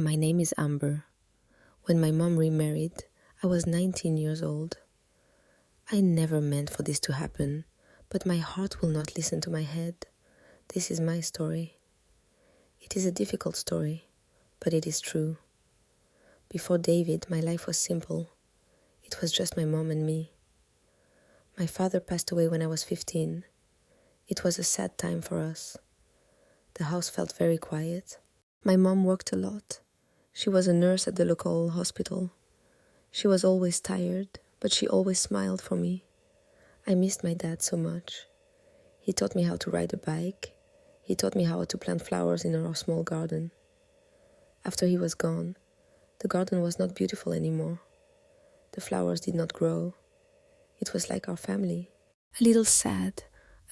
My name is Amber. When my mom remarried, I was 19 years old. I never meant for this to happen, but my heart will not listen to my head. This is my story. It is a difficult story, but it is true. Before David, my life was simple. It was just my mom and me. My father passed away when I was 15. It was a sad time for us. The house felt very quiet. My mom worked a lot. She was a nurse at the local hospital. She was always tired, but she always smiled for me. I missed my dad so much. He taught me how to ride a bike. He taught me how to plant flowers in our small garden. After he was gone, the garden was not beautiful anymore. The flowers did not grow. It was like our family. A little sad,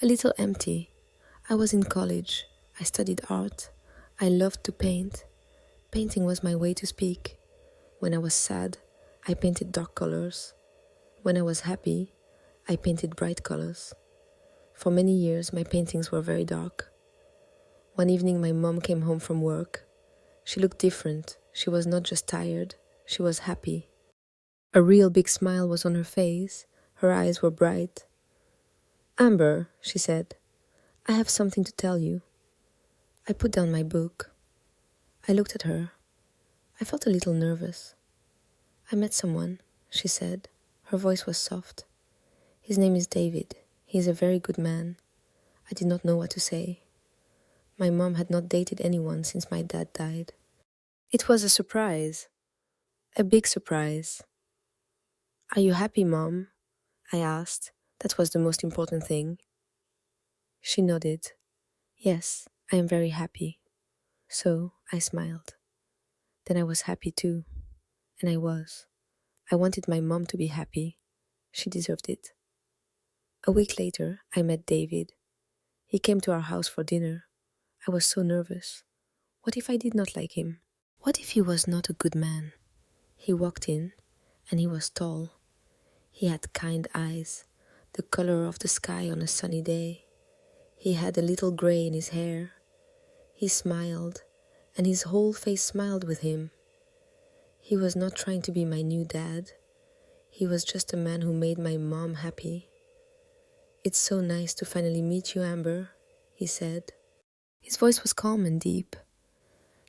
a little empty. I was in college. I studied art. I loved to paint. Painting was my way to speak. When I was sad, I painted dark colors. When I was happy, I painted bright colors. For many years, my paintings were very dark. One evening, my mom came home from work. She looked different. She was not just tired, she was happy. A real big smile was on her face. Her eyes were bright. "Amber," she said, "I have something to tell you." I put down my book. I looked at her. I felt a little nervous. "I met someone," she said. Her voice was soft. "His name is David. He is a very good man." I did not know what to say. My mom had not dated anyone since my dad died. It was a surprise. A big surprise. "Are you happy, Mom?" I asked. That was the most important thing. She nodded. "Yes, I am very happy." So I smiled. Then I was happy too. And I was. I wanted my mom to be happy. She deserved it. A week later, I met David. He came to our house for dinner. I was so nervous. What if I did not like him? What if he was not a good man? He walked in, and he was tall. He had kind eyes, the color of the sky on a sunny day. He had a little gray in his hair. He smiled, and his whole face smiled with him. He was not trying to be my new dad. He was just a man who made my mom happy. "It's so nice to finally meet you, Amber," he said. His voice was calm and deep.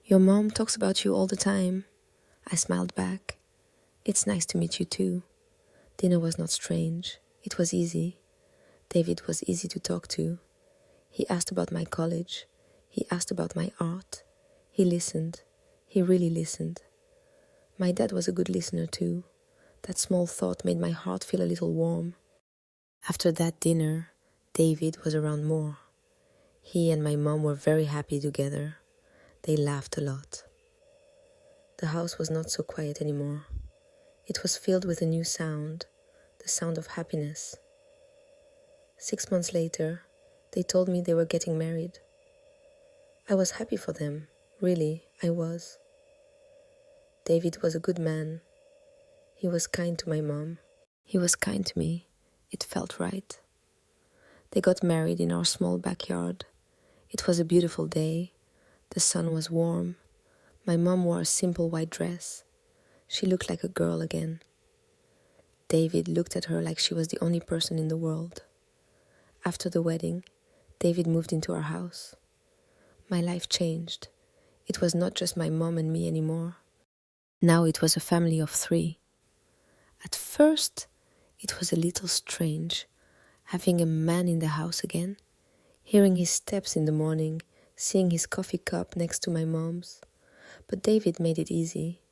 "Your mom talks about you all the time." I smiled back. "It's nice to meet you too." Dinner was not strange. It was easy. David was easy to talk to. He asked about my college. He asked about my art. He listened. He really listened. My dad was a good listener too. That small thought made my heart feel a little warm. After that dinner, David was around more. He and my mom were very happy together. They laughed a lot. The house was not so quiet anymore. It was filled with a new sound, the sound of happiness. 6 months later, they told me they were getting married. I was happy for them. Really, I was. David was a good man. He was kind to my mom. He was kind to me. It felt right. They got married in our small backyard. It was a beautiful day. The sun was warm. My mom wore a simple white dress. She looked like a girl again. David looked at her like she was the only person in the world. After the wedding, David moved into our house. My life changed. It was not just my mom and me anymore. Now it was a family of 3. At first, it was a little strange, having a man in the house again, hearing his steps in the morning, seeing his coffee cup next to my mom's. But David made it easy.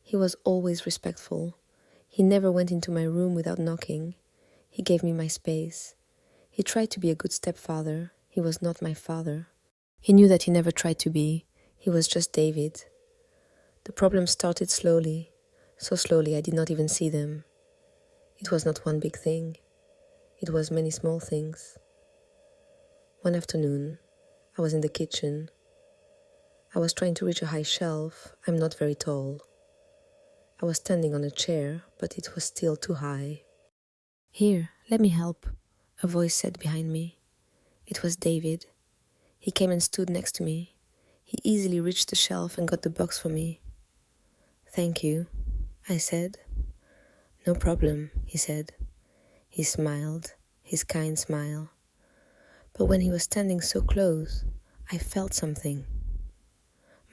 He was always respectful. He never went into my room without knocking. He gave me my space. He tried to be a good stepfather. He was not my father. He knew that he never tried to be. He was just David. The problems started slowly, so slowly I did not even see them. It was not one big thing. It was many small things. One afternoon, I was in the kitchen. I was trying to reach a high shelf. I'm not very tall. I was standing on a chair, but it was still too high. "Here, let me help," a voice said behind me. It was David. He came and stood next to me. He easily reached the shelf and got the box for me. "Thank you," I said. "No problem," he said. He smiled, his kind smile. But when he was standing so close, I felt something.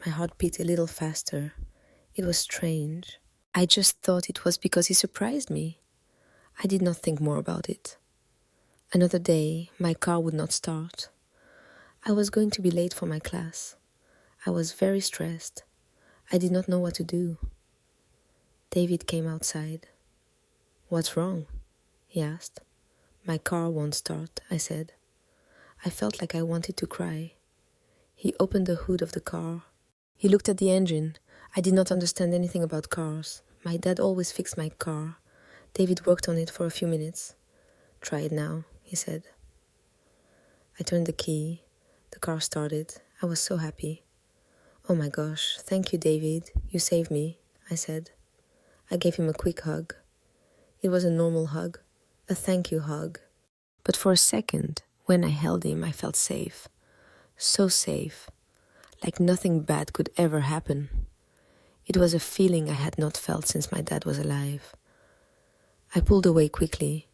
My heart beat a little faster. It was strange. I just thought it was because he surprised me. I did not think more about it. Another day, my car would not start. I was going to be late for my class. I was very stressed. I did not know what to do. David came outside. "What's wrong?" he asked. "My car won't start," I said. I felt like I wanted to cry. He opened the hood of the car. He looked at the engine. I did not understand anything about cars. My dad always fixed my car. David worked on it for a few minutes. "Try it now," he said. I turned the key. The car started. I was so happy. "Oh my gosh, thank you, David. You saved me," I said. I gave him a quick hug. It was a normal hug, a thank you hug. But for a second, when I held him, I felt safe. So safe. Like nothing bad could ever happen. It was a feeling I had not felt since my dad was alive. I pulled away quickly.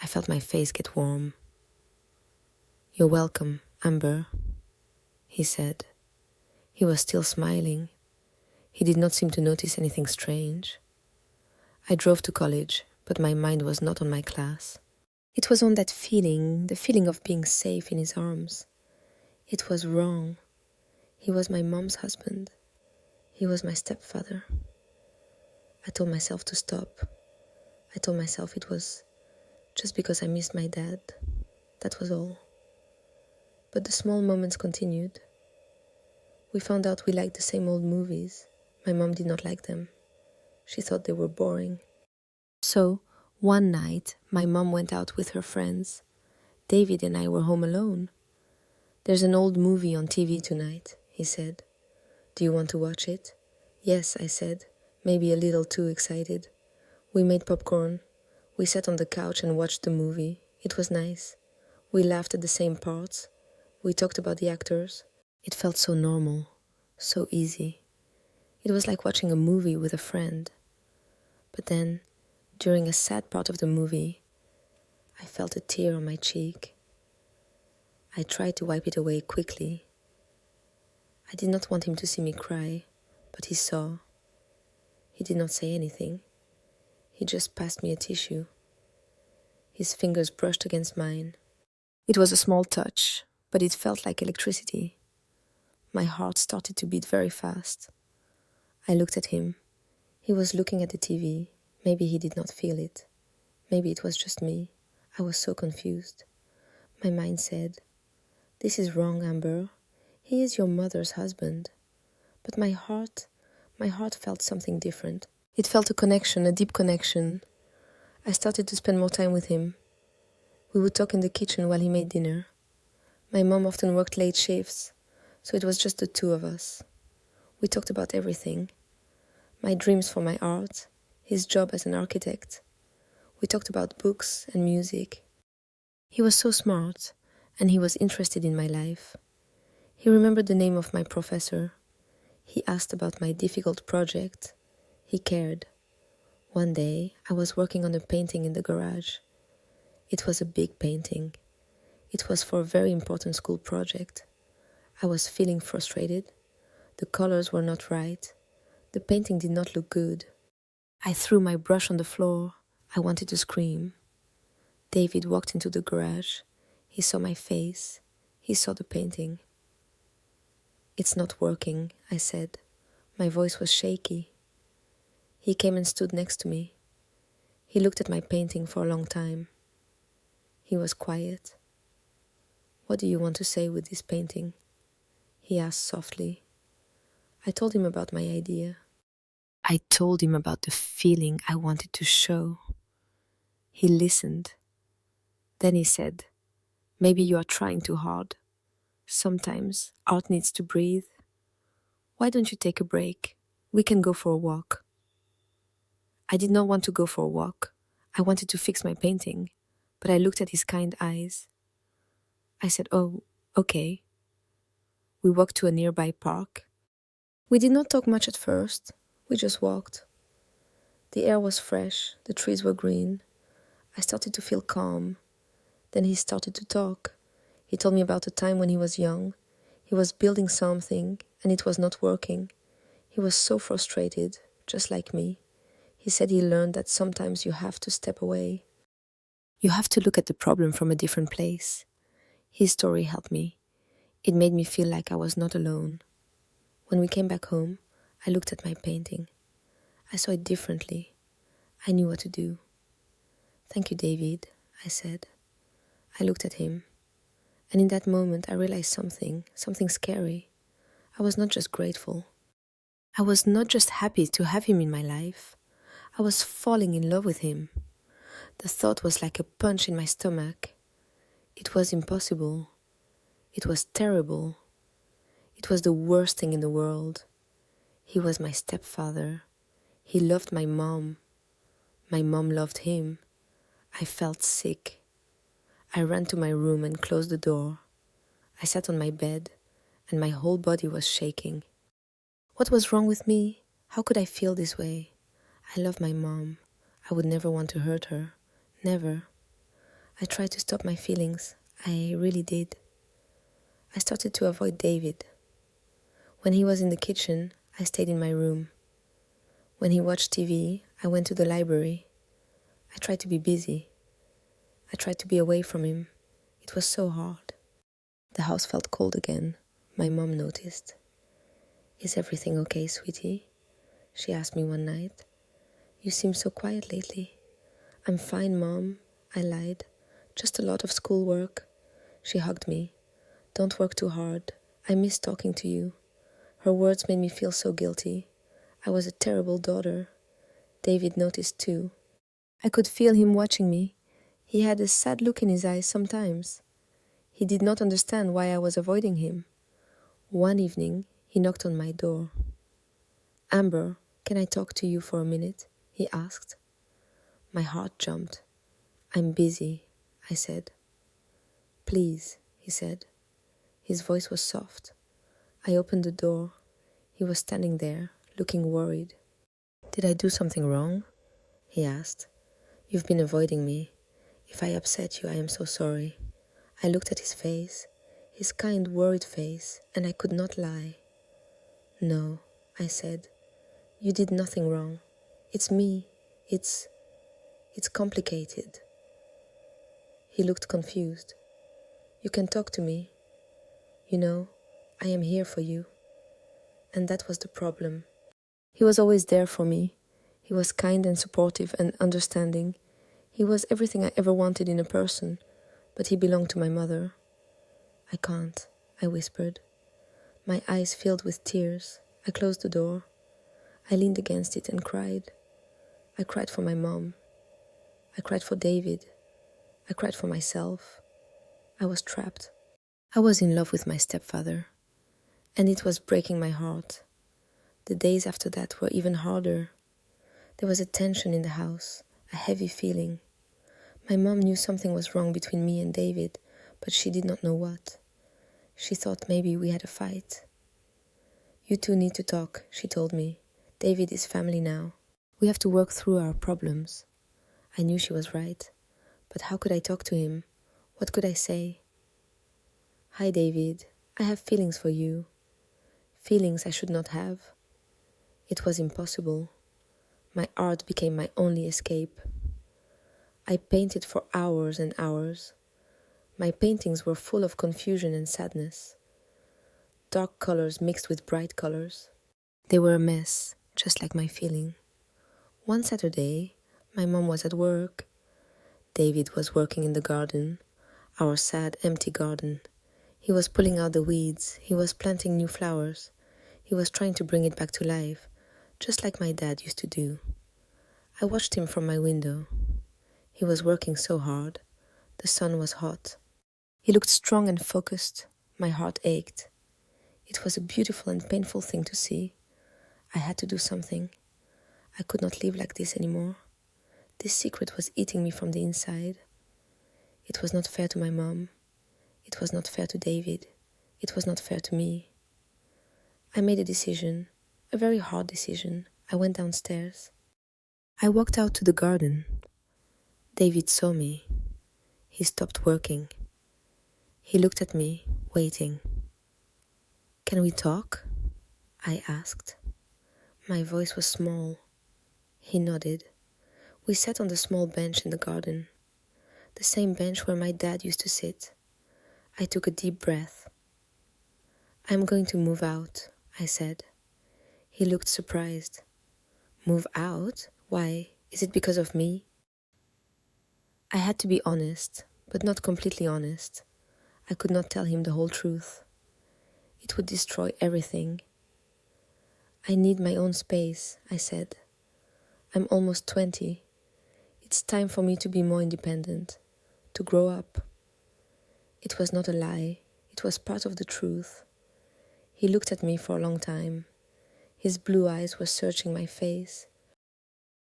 I felt my face get warm. "You're welcome, Amber," he said. He was still smiling. He did not seem to notice anything strange. I drove to college, but my mind was not on my class. It was on that feeling, the feeling of being safe in his arms. It was wrong. He was my mom's husband. He was my stepfather. I told myself to stop. I told myself it was just because I missed my dad. That was all. But the small moments continued. We found out we liked the same old movies. My mom did not like them. She thought they were boring. So, one night, my mom went out with her friends. David and I were home alone. "There's an old movie on TV tonight," he said. "Do you want to watch it?" "Yes," I said, maybe a little too excited. We made popcorn. We sat on the couch and watched the movie. It was nice. We laughed at the same parts. We talked about the actors. It felt so normal, so easy. It was like watching a movie with a friend. But then, during a sad part of the movie, I felt a tear on my cheek. I tried to wipe it away quickly. I did not want him to see me cry, but he saw. He did not say anything. He just passed me a tissue. His fingers brushed against mine. It was a small touch, but it felt like electricity. My heart started to beat very fast. I looked at him. He was looking at the TV. Maybe he did not feel it. Maybe it was just me. I was so confused. My mind said, "This is wrong, Amber. He is your mother's husband." But my heart felt something different. It felt a connection, a deep connection. I started to spend more time with him. We would talk in the kitchen while he made dinner. My mom often worked late shifts, so it was just the two of us. We talked about everything. My dreams for my art, his job as an architect. We talked about books and music. He was so smart, and he was interested in my life. He remembered the name of my professor. He asked about my difficult project. He cared. One day, I was working on a painting in the garage. It was a big painting. It was for a very important school project. I was feeling frustrated. The colors were not right. The painting did not look good. I threw my brush on the floor. I wanted to scream. David walked into the garage. He saw my face. He saw the painting. "It's not working," I said. My voice was shaky. He came and stood next to me. He looked at my painting for a long time. He was quiet. "What do you want to say with this painting?" he asked softly. I told him about my idea. I told him about the feeling I wanted to show. He listened. Then he said, "Maybe you are trying too hard. Sometimes art needs to breathe. Why don't you take a break? We can go for a walk." I did not want to go for a walk. I wanted to fix my painting, but I looked at his kind eyes. I said, "Oh, okay." We walked to a nearby park. We did not talk much at first. We just walked. The air was fresh, the trees were green. I started to feel calm. Then he started to talk. He told me about a time when he was young. He was building something and it was not working. He was so frustrated, just like me. He said he learned that sometimes you have to step away. You have to look at the problem from a different place. His story helped me. It made me feel like I was not alone. When we came back home, I looked at my painting. I saw it differently. I knew what to do. "Thank you, David," I said. I looked at him, and in that moment I realized something scary. I was not just grateful. I was not just happy to have him in my life. I was falling in love with him. The thought was like a punch in my stomach. It was impossible. It was terrible. It was the worst thing in the world. He was my stepfather. He loved my mom. My mom loved him. I felt sick. I ran to my room and closed the door. I sat on my bed, and my whole body was shaking. What was wrong with me? How could I feel this way? I love my mom. I would never want to hurt her. Never. I tried to stop my feelings. I really did. I started to avoid David. When he was in the kitchen, I stayed in my room. When he watched TV, I went to the library. I tried to be busy. I tried to be away from him. It was so hard. The house felt cold again. My mom noticed. "Is everything okay, sweetie?" she asked me one night. "You seem so quiet lately." "I'm fine, Mom," I lied. "Just a lot of schoolwork." She hugged me. "Don't work too hard. I miss talking to you." Her words made me feel so guilty. I was a terrible daughter. David noticed too. I could feel him watching me. He had a sad look in his eyes sometimes. He did not understand why I was avoiding him. One evening, he knocked on my door. "Amber, can I talk to you for a minute?" he asked. My heart jumped. "I'm busy," I said. "Please," he said. His voice was soft. I opened the door. He was standing there, looking worried. "Did I do something wrong?" he asked. "You've been avoiding me. If I upset you, I am so sorry." I looked at his face, his kind, worried face, and I could not lie. "No," I said. "You did nothing wrong. It's me. It's complicated." He looked confused. "You can talk to me. You know, I am here for you." And that was the problem. He was always there for me. He was kind and supportive and understanding. He was everything I ever wanted in a person, but he belonged to my mother. "I can't," I whispered. My eyes filled with tears. I closed the door. I leaned against it and cried. I cried for my mom. I cried for David. I cried for myself. I was trapped. I was in love with my stepfather, and it was breaking my heart. The days after that were even harder. There was a tension in the house, a heavy feeling. My mom knew something was wrong between me and David, but she did not know what. She thought maybe we had a fight. "You two need to talk," she told me. "David is family now. We have to work through our problems." I knew she was right, but how could I talk to him? What could I say? "Hi, David. I have feelings for you. Feelings I should not have." It was impossible. My art became my only escape. I painted for hours and hours. My paintings were full of confusion and sadness. Dark colors mixed with bright colors. They were a mess, just like my feeling. One Saturday, my mom was at work. David was working in the garden, our sad, empty garden. He was pulling out the weeds. He was planting new flowers. He was trying to bring it back to life, just like my dad used to do. I watched him from my window. He was working so hard. The sun was hot. He looked strong and focused. My heart ached. It was a beautiful and painful thing to see. I had to do something. I could not live like this anymore. This secret was eating me from the inside. It was not fair to my mom. It was not fair to David. It was not fair to me. I made a decision, a very hard decision. I went downstairs. I walked out to the garden. David saw me. He stopped working. He looked at me, waiting. "Can we talk?" I asked. My voice was small. He nodded. We sat on the small bench in the garden, the same bench where my dad used to sit. I took a deep breath. "I'm going to move out," I said. He looked surprised. "Move out? Why? Is it because of me?" I had to be honest, but not completely honest. I could not tell him the whole truth. It would destroy everything. "I need my own space," I said. "I'm almost 20. It's time for me to be more independent, to grow up." It was not a lie. It was part of the truth. He looked at me for a long time. His blue eyes were searching my face.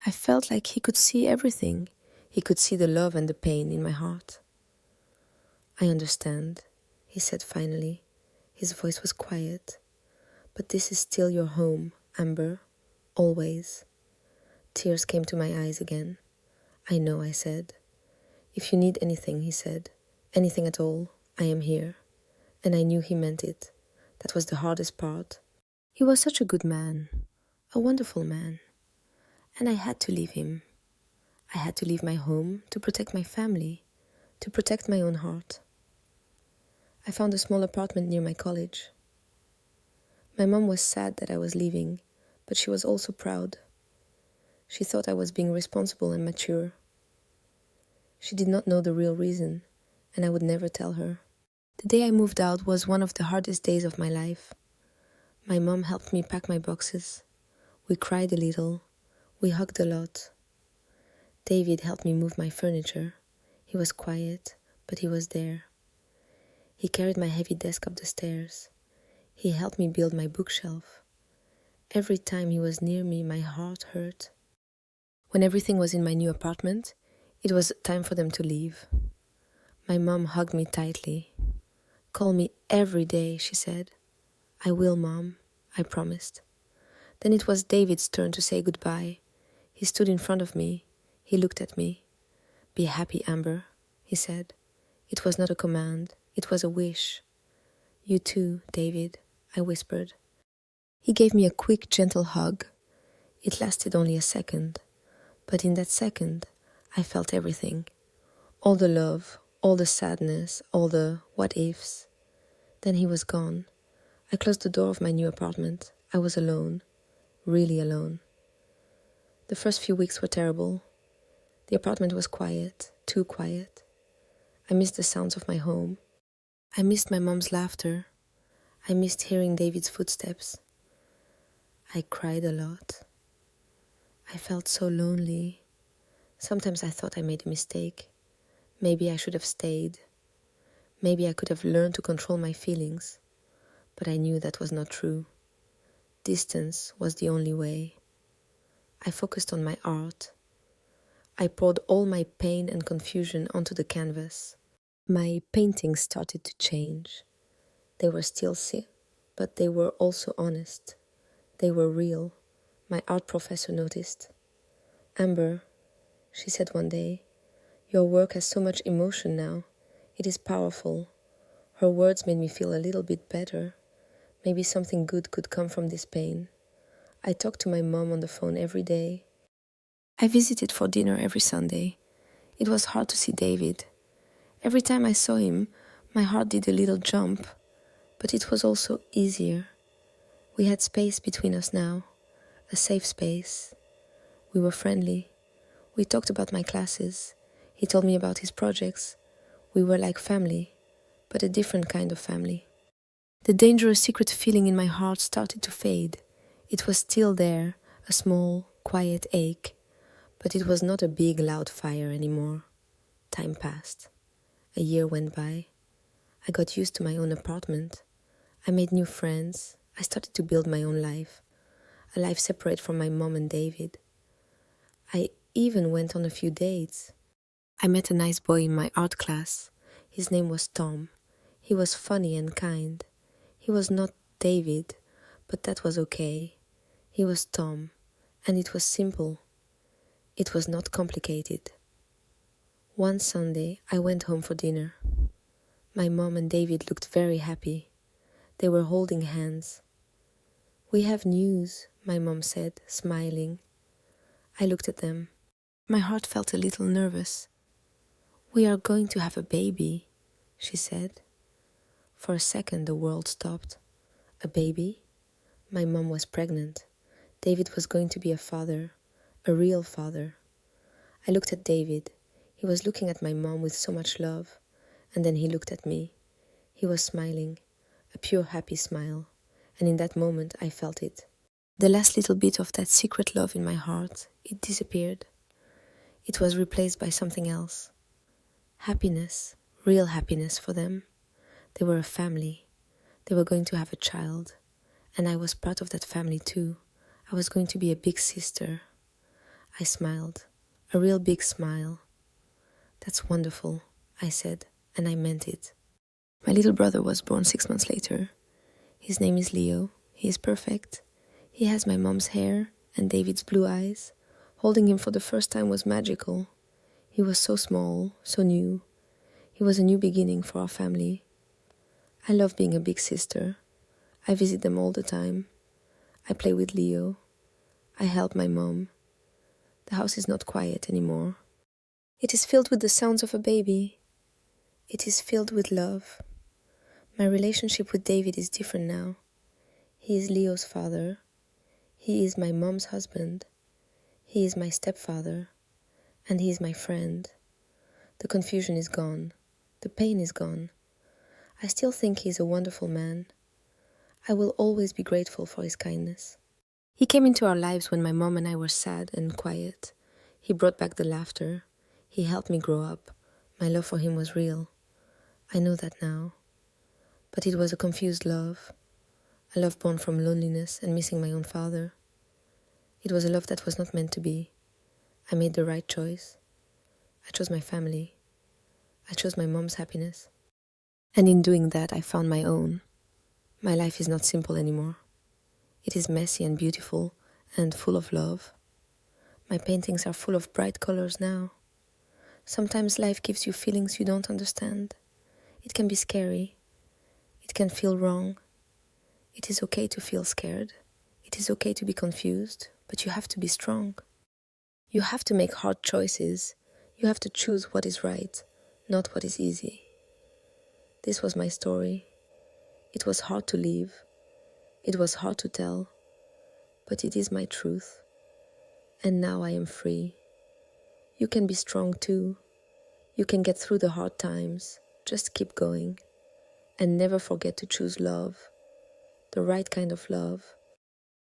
I felt like he could see everything. He could see the love and the pain in my heart. "I understand," he said finally. His voice was quiet. "But this is still your home, Amber. Always." Tears came to my eyes again. "I know," I said. "If you need anything," he said, "anything at all, I am here." And I knew he meant it. That was the hardest part. He was such a good man, a wonderful man. And I had to leave him. I had to leave my home to protect my family, to protect my own heart. I found a small apartment near my college. My mom was sad that I was leaving, but she was also proud. She thought I was being responsible and mature. She did not know the real reason, and I would never tell her. The day I moved out was one of the hardest days of my life. My mom helped me pack my boxes. We cried a little. We hugged a lot. David helped me move my furniture. He was quiet, but he was there. He carried my heavy desk up the stairs. He helped me build my bookshelf. Every time he was near me, my heart hurt. When everything was in my new apartment, it was time for them to leave. My mom hugged me tightly. "Call me every day," she said. "I will, Mom," I promised. Then it was David's turn to say goodbye. He stood in front of me. He looked at me. "Be happy, Amber," he said. It was not a command. It was a wish. "You too, David," I whispered. He gave me a quick, gentle hug. It lasted only a second. But in that second, I felt everything. All the love, all the sadness, all the what-ifs. Then he was gone. I closed the door of my new apartment. I was alone. Really alone. The first few weeks were terrible. The apartment was quiet, too quiet. I missed the sounds of my home. I missed my mom's laughter. I missed hearing David's footsteps. I cried a lot. I felt so lonely. Sometimes I thought I made a mistake. Maybe I should have stayed. Maybe I could have learned to control my feelings. But I knew that was not true. Distance was the only way. I focused on my art. I poured all my pain and confusion onto the canvas. My paintings started to change. They were still sick, but they were also honest. They were real. My art professor noticed. "Amber," she said one day, "your work has so much emotion now. It is powerful." Her words made me feel a little bit better. Maybe something good could come from this pain. I talked to my mom on the phone every day. I visited for dinner every Sunday. It was hard to see David. Every time I saw him, my heart did a little jump, but it was also easier. We had space between us now, a safe space. We were friendly. We talked about my classes. He told me about his projects. We were like family, but a different kind of family. The dangerous secret feeling in my heart started to fade. It was still there, a small, quiet ache, but it was not a big, loud fire anymore. Time passed. A year went by. I got used to my own apartment. I made new friends. I started to build my own life, a life separate from my mom and David. I even went on a few dates. I met a nice boy in my art class. His name was Tom. He was funny and kind. He was not David, but that was okay. He was Tom, And it was simple. It was not complicated. One Sunday, I went home for dinner. My mom and David looked very happy. They were holding hands. "We have news," my mom said, smiling. I looked at them. My heart felt a little nervous. "We are going to have a baby," she said. For a second, the world stopped. A baby? My mom was pregnant. David was going to be a father, a real father. I looked at David. He was looking at my mom with so much love, and then he looked at me. He was smiling, a pure happy smile, and in that moment I felt it. The last little bit of that secret love in my heart, it disappeared. It was replaced by something else. Happiness, real happiness for them. They were a family. They were going to have a child, and I was part of that family too. I was going to be a big sister. I smiled, a real big smile. "That's wonderful," I said, and I meant it. My little brother was born 6 months later. His name is Leo. He is perfect. He has my mom's hair and David's blue eyes. Holding him for the first time was magical. He was so small, so new. He was a new beginning for our family. I love being a big sister. I visit them all the time. I play with Leo. I help my mom. The house is not quiet anymore. It is filled with the sounds of a baby. It is filled with love. My relationship with David is different now. He is Leo's father. He is my mom's husband. He is my stepfather. And he is my friend. The confusion is gone. The pain is gone. I still think he is a wonderful man. I will always be grateful for his kindness. He came into our lives when my mom and I were sad and quiet. He brought back the laughter. He helped me grow up. My love for him was real. I know that now. But it was a confused love. A love born from loneliness and missing my own father. It was a love that was not meant to be. I made the right choice. I chose my family. I chose my mom's happiness. And in doing that, I found my own. My life is not simple anymore. It is messy and beautiful and full of love. My paintings are full of bright colors now. Sometimes life gives you feelings you don't understand. It can be scary. It can feel wrong. It is okay to feel scared. It is okay to be confused, but you have to be strong. You have to make hard choices. You have to choose what is right, not what is easy. This was my story. It was hard to live. It was hard to tell, but it is my truth. And now I am free. You can be strong too. You can get through the hard times. Just keep going. And never forget to choose love. The right kind of love.